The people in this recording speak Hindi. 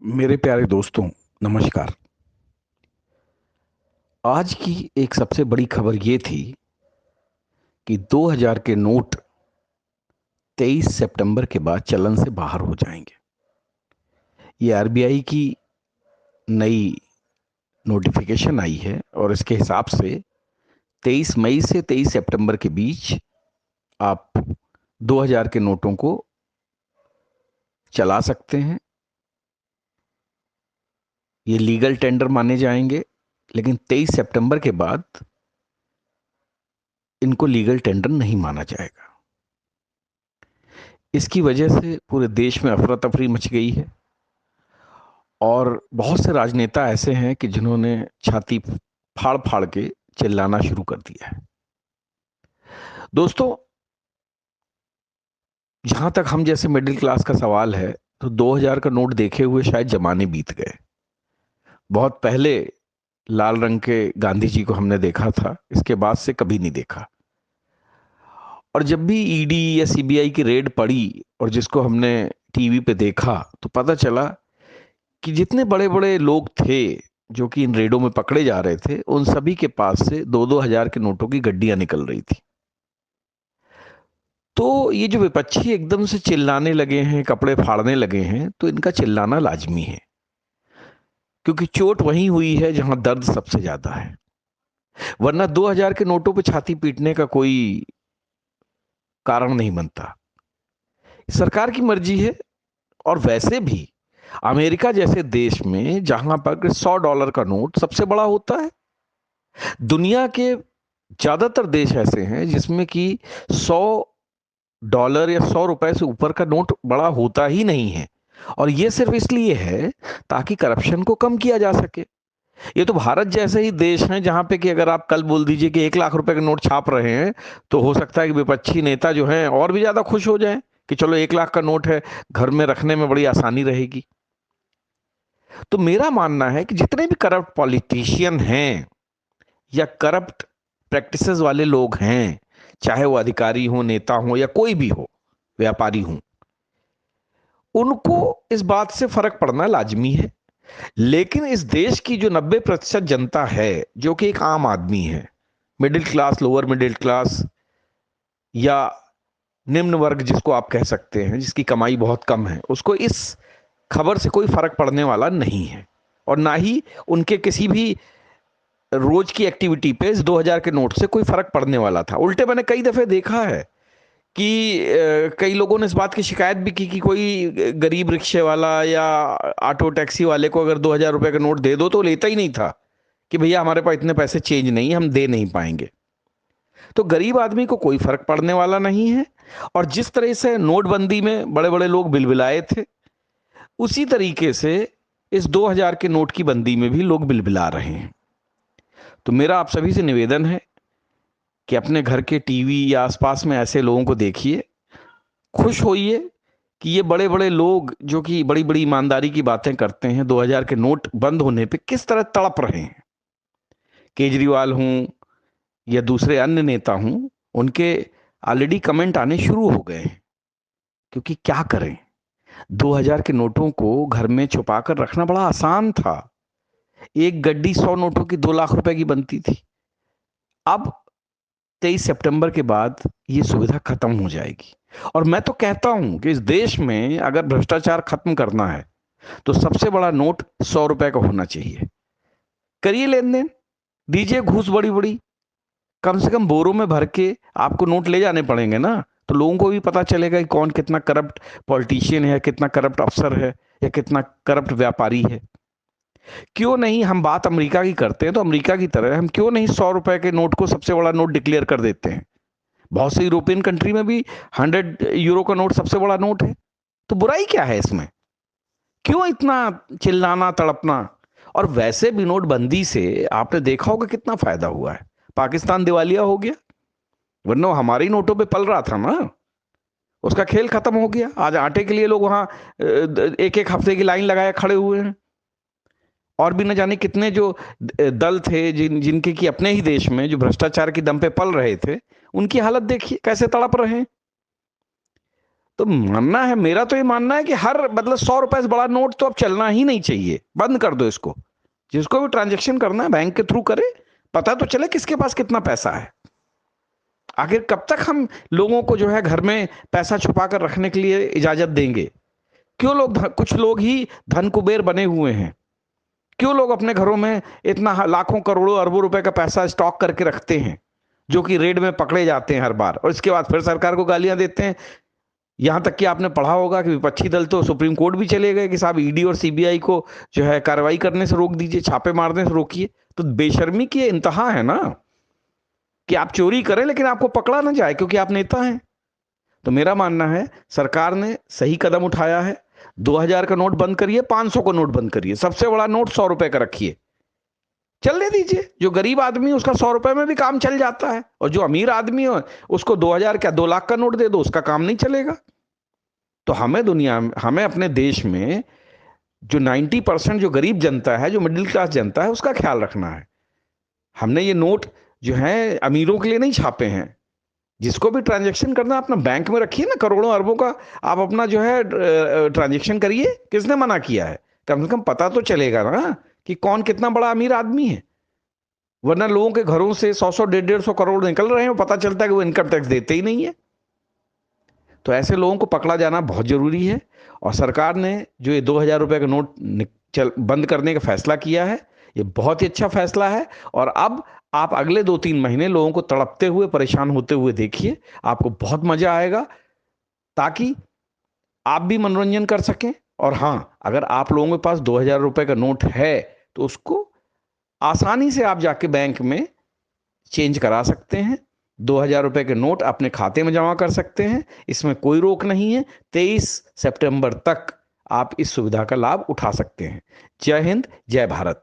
मेरे प्यारे दोस्तों, नमस्कार। आज की एक सबसे बड़ी खबर ये थी कि 2000 के नोट 23 सितंबर के बाद चलन से बाहर हो जाएंगे। ये आरबीआई की नई नोटिफिकेशन आई है और इसके हिसाब से 23 मई से 23 सितंबर के बीच आप 2000 के नोटों को चला सकते हैं। ये लीगल टेंडर माने जाएंगे, लेकिन 23 सितंबर के बाद इनको लीगल टेंडर नहीं माना जाएगा। इसकी वजह से पूरे देश में अफरा तफरी मच गई है और बहुत से राजनेता ऐसे हैं कि जिन्होंने छाती फाड़ फाड़ के चिल्लाना शुरू कर दिया है। दोस्तों, जहां तक हम जैसे मिडिल क्लास का सवाल है, तो 2000 का नोट देखे हुए शायद जमाने बीत गए। बहुत पहले लाल रंग के गांधी जी को हमने देखा था, इसके बाद से कभी नहीं देखा। और जब भी ईडी या सीबीआई की रेड पड़ी और जिसको हमने टीवी पे देखा, तो पता चला कि जितने बड़े बड़े लोग थे जो कि इन रेडों में पकड़े जा रहे थे, उन सभी के पास से दो दो हजार के नोटों की गड्डियां निकल रही थी। तो ये जो विपक्षी एकदम से चिल्लाने लगे हैं, कपड़े फाड़ने लगे हैं, तो इनका चिल्लाना लाजमी है, क्योंकि चोट वहीं हुई है जहां दर्द सबसे ज्यादा है। वरना 2000 के नोटों पे छाती पीटने का कोई कारण नहीं बनता। सरकार की मर्जी है। और वैसे भी अमेरिका जैसे देश में जहां पर $100 का नोट सबसे बड़ा होता है, दुनिया के ज्यादातर देश ऐसे हैं जिसमें कि $100 या ₹100 से ऊपर का नोट बड़ा होता ही नहीं है। और यह सिर्फ इसलिए है ताकि करप्शन को कम किया जा सके। ये तो भारत जैसे ही देश है जहां पे कि अगर आप कल बोल दीजिए कि 1 लाख रुपए का नोट छाप रहे हैं, तो हो सकता है कि विपक्षी नेता जो हैं और भी ज्यादा खुश हो जाएं कि चलो 1 लाख का नोट है, घर में रखने में बड़ी आसानी रहेगी। तो मेरा मानना है कि जितने भी करप्ट पॉलिटिशियन हैं या करप्ट प्रैक्टिसेस वाले लोग हैं, चाहे वो अधिकारी हो, नेता हो या कोई भी हो, व्यापारी हो, उनको इस बात से फर्क पड़ना लाजमी है। लेकिन इस देश की जो 90% जनता है, जो कि एक आम आदमी है, middle class, lower middle class या निम्न वर्ग जिसको आप कह सकते हैं, जिसकी कमाई बहुत कम है, उसको इस खबर से कोई फर्क पड़ने वाला नहीं है। और ना ही उनके किसी भी रोज की एक्टिविटी पे इस 2000 के नोट से कोई फर्क पड़ने वाला था। उल्टे मैंने कई दफे देखा है कि कई लोगों ने इस बात की शिकायत भी की कि कोई गरीब रिक्शे वाला या ऑटो टैक्सी वाले को अगर 2000 रुपए का नोट दे दो तो लेता ही नहीं था, कि भैया हमारे पास इतने पैसे चेंज नहीं, हम दे नहीं पाएंगे। तो गरीब आदमी को कोई फर्क पड़ने वाला नहीं है। और जिस तरह से नोटबंदी में बड़े बड़े लोग बिलबिलाए थे, उसी तरीके से इस 2000 के नोट की बंदी में भी लोग बिलबिला रहे हैं। तो मेरा आप सभी से निवेदन है कि अपने घर के टीवी या आसपास में ऐसे लोगों को देखिए, खुश होइए कि ये बड़े बड़े लोग जो कि बड़ी बड़ी ईमानदारी की बातें करते हैं, 2000 के नोट बंद होने पे किस तरह तड़प रहे हैं। केजरीवाल हूं या दूसरे अन्य नेता हूं, उनके ऑलरेडी कमेंट आने शुरू हो गए हैं। क्योंकि क्या करें, 2000 के नोटों को घर में छुपा कर रखना बड़ा आसान था। एक गड्डी 100 नोटों की 2 लाख रुपए की बनती थी। अब 23 सितंबर के बाद ये सुविधा खत्म हो जाएगी। और मैं तो कहता हूं कि इस देश में अगर भ्रष्टाचार खत्म करना है, तो सबसे बड़ा नोट 100 रुपए का होना चाहिए। करिए लेन देन, दीजिए घूस बड़ी बड़ी, कम से कम बोरों में भर के आपको नोट ले जाने पड़ेंगे ना। तो लोगों को भी पता चलेगा कि कौन कितना करप्ट पॉलिटिशियन है, कितना करप्ट अफसर है, या कितना करप्ट व्यापारी है। क्यों नहीं हम बात अमेरिका की करते हैं, तो अमेरिका की तरह हम क्यों नहीं 100 रुपए के नोट को सबसे बड़ा नोट डिक्लेयर कर देते हैं। बहुत से यूरोपियन कंट्री में भी 100 यूरो का नोट सबसे बड़ा नोट है। तो बुराई क्या है इसमें? क्यों इतना चिल्लाना तड़पना? और वैसे भी नोटबंदी से आपने देखा होगा कितना फायदा हुआ है। पाकिस्तान दिवालिया हो गया, वरना वो हमारे ही नोटों पे पल रहा था ना। उसका खेल खत्म हो गया। आज आटे के लिए लोग वहां एक एक हफ्ते की लाइन लगाए खड़े हुए हैं। और भी न जाने कितने जो दल थे जिनके कि अपने ही देश में जो भ्रष्टाचार की दम पे पल रहे थे, उनकी हालत देखिए कैसे तड़प रहे हैं। तो मानना है, मेरा तो ये मानना है कि हर मतलब 100 रुपए से बड़ा नोट तो अब चलना ही नहीं चाहिए, बंद कर दो इसको। जिसको भी ट्रांजेक्शन करना है बैंक के थ्रू करे, पता तो चले किसके पास कितना पैसा है। आखिर कब तक हम लोगों को जो है घर में पैसा छुपा कर रखने के लिए इजाजत देंगे? क्यों लोग, कुछ लोग ही धन कुबेर बने हुए हैं, क्यों लोग अपने घरों में इतना लाखों करोड़ों अरबों रुपए का पैसा स्टॉक करके रखते हैं, जो कि रेड में पकड़े जाते हैं हर बार, और इसके बाद फिर सरकार को गालियां देते हैं। यहां तक कि आपने पढ़ा होगा कि विपक्षी दल तो सुप्रीम कोर्ट भी चले गए कि साहब ईडी और सीबीआई को जो है कार्रवाई करने से रोक दीजिए, छापे मारने से रोकिए। तो बेशर्मी की इंतहा है ना कि आप चोरी करें लेकिन आपको पकड़ा ना जाए क्योंकि आप नेता हैं। तो मेरा मानना है सरकार ने सही कदम उठाया है। 2000 का नोट बंद करिए, 500 का नोट बंद करिए, सबसे बड़ा नोट 100 रुपए का रखिए, चलने दीजिए। जो गरीब आदमी है उसका 100 रुपए में भी काम चल जाता है, और जो अमीर आदमी है उसको 2000 क्या 2 लाख का नोट दे दो, उसका काम नहीं चलेगा। तो हमें अपने देश में जो 90% जो गरीब जनता है, जो मिडिल क्लास जनता है, उसका ख्याल रखना है। हमने ये नोट जो है अमीरों के लिए नहीं छापे हैं। जिसको भी ट्रांजैक्शन करना अपना बैंक में रखिए ना, करोड़ों अरबों का आप अपना जो है ट्रांजैक्शन करिए। किसने मना किया है? कम से कम पता तो चलेगा ना कि कौन कितना बड़ा अमीर आदमी है। वरना लोगों के घरों से 100 150 150 करोड़ निकल रहे हैं, पता चलता है कि वो इनकम टैक्स देते ही नहीं है। तो ऐसे लोगों को पकड़ा जाना बहुत जरूरी है। और सरकार ने जो ये 2000 रुपए का नोट बंद करने का फैसला किया है, ये बहुत ही अच्छा फैसला है। और अब आप अगले 2-3 महीने लोगों को तड़पते हुए, परेशान होते हुए देखिए, आपको बहुत मजा आएगा, ताकि आप भी मनोरंजन कर सकें। और हां, अगर आप लोगों के पास 2000 रुपए का नोट है तो उसको आसानी से आप जाके बैंक में चेंज करा सकते हैं। 2000 रुपए के नोट अपने खाते में जमा कर सकते हैं, इसमें कोई रोक नहीं है। 23 सितंबर तक आप इस सुविधा का लाभ उठा सकते हैं। जय हिंद, जय भारत।